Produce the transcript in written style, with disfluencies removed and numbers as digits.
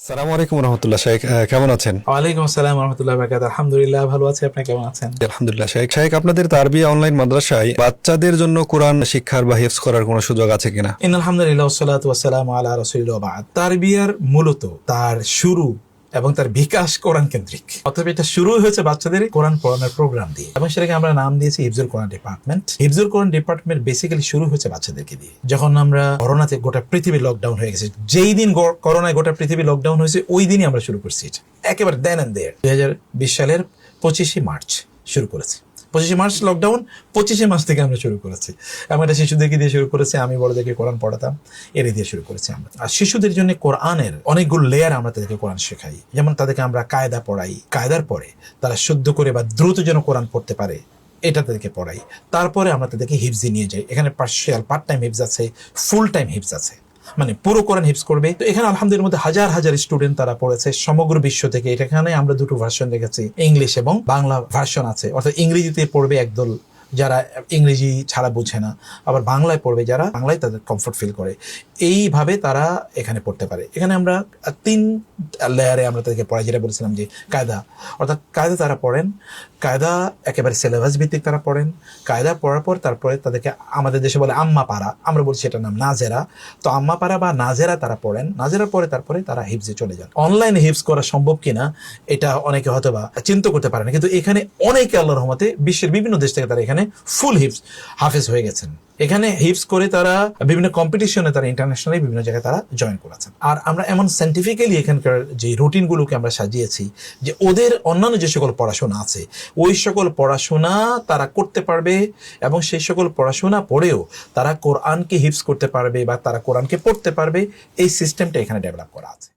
সালামু আলাইকুম রহমতুল্লাহ শেখ, কেমন আছেন? ওয়ালাইকুম আসসালাম রহমতুল্লাহ বারাকাতুহু। আলহামদুলিল্লাহ ভালো আছি, আপনি কেমন আছেন? আলহামদুলিল্লাহ শেখ, আপনাদের তারবিয়া অনলাইন মাদ্রাসায় বাচ্চাদের জন্য কোরআন শিক্ষার বা হিফজ করার কোনো সুযোগ আছে কিনা? আলহামদুলিল্লাহ ওয়াসসালাতু ওয়াসসালামু আলা রাসূলিল্লাহ ওয়া বা'দ। তারবিয়ার মূলত তার শুরু এবং তার বিকাশ কোরআন কেন্দ্রিক, অথবা এটা শুরু হয়েছে বাচ্চাদের কোরআন পড়ানোর প্রোগ্রাম দিয়ে, এবং সেটাকে আমরা নাম দিয়েছি হিফজুল কোরআন ডিপার্টমেন্ট। হিফজুল কোরআন ডিপার্টমেন্ট বেসিক্যালি শুরু হয়েছে বাচ্চাদেরকে দিয়ে। যখন আমরা করোনাতে গোটা পৃথিবী লকডাউন হয়ে গেছে, যেই দিন করোনায় গোটা পৃথিবী লকডাউন হয়েছে ওই দিনই আমরা শুরু করছি এটা, একেবারে দেন অ্যান্ড দেয়ার। 2020 সালের 25শে মার্চ শুরু করেছি। 25শে মার্চ লকডাউন, 25শে মার্চ থেকে আমরা শুরু করেছি। আমরা এটা শিশুদেরকে দিয়ে শুরু করেছি, আমি বড়দেরকে কোরআন পড়াতাম, এর দিয়ে শুরু করেছি আমরা। আর শিশুদের জন্য কোরআনের অনেকগুলো লেয়ার আমরা তাদেরকে কোরআন শেখাই। যেমন তাদেরকে আমরা কায়দা পড়াই, কায়দার পরে তারা শুদ্ধ করে বা দ্রুত যেন কোরআন পড়তে পারে এটা তাদেরকে পড়াই। তারপরে আমরা তাদেরকে হিফজি নিয়ে যাই। এখানে পার্ট টাইম হিফজ আছে, ফুল টাইম হিফজ আছে, মানে পুরো কোরআন হিফজ করবে। তো এখানে আলহামদুলিল্লাহ মধ্যে হাজার হাজার স্টুডেন্ট তারা পড়েছে সমগ্র বিশ্ব থেকে। এখানে আমরা দুটো ভার্সন রেখেছি, ইংলিশ এবং বাংলা ভার্সন আছে। অর্থাৎ ইংরেজিতে পড়বে একদল যারা ইংরেজি ছাড়া বুঝে না, আবার বাংলায় পড়বে যারা বাংলায় তাদের কমফোর্ট ফিল করে। এইভাবে তারা এখানে পড়তে পারে। এখানে আমরা 3 লেয়ারে আমরা তাদেরকে পড়াই, যেটা বলেছিলাম যে কায়দা, অর্থাৎ কায়দা তারা পড়েন। কায়দা একেবারে সিলেবাস ভিত্তিক তারা পড়েন। কায়দা পড়ার পর তারপরে তাদেরকে আমাদের দেশে বলে আম্মা পাড়া, আমরা বলছি এটার নাম নাজেরা। তো আম্মা পাড়া বা নাজেরা তারা পড়েন। নাজেরার পরে তারপরে তারা হিফজে চলে যান। অনলাইনে হিফজ করা সম্ভব কিনা এটা অনেকে হয়তো বা চিন্তা করতে পারে না, কিন্তু এখানে অনেকে আল্লাহর রহমতে বিশ্বের বিভিন্ন দেশ থেকে তারা এখানে ফুল হিফজ হাফেজ হয়ে গেছেন। এখানে হিফজ করে তারা বিভিন্ন কম্পিটিশনে, তারা ইন্টারন্যাশনালি বিভিন্ন জায়গায় তারা জয়েন করেছেন। আর আমরা এমন সায়েন্টিফিক্যালি এখানকার যে রুটিনগুলোকে আমরা সাজিয়েছি যে ওদের অন্যান্য যে সকল পড়াশোনা আছে ওই সকল পড়াশোনা তারা করতে পারবে, এবং সেই সকল পড়াশোনা পড়েও তারা কোরআনকে হিফজ করতে পারবে বা তারা কোরআনকে পড়তে পারবে। এই সিস্টেমটা এখানে ডেভেলপ করা আছে।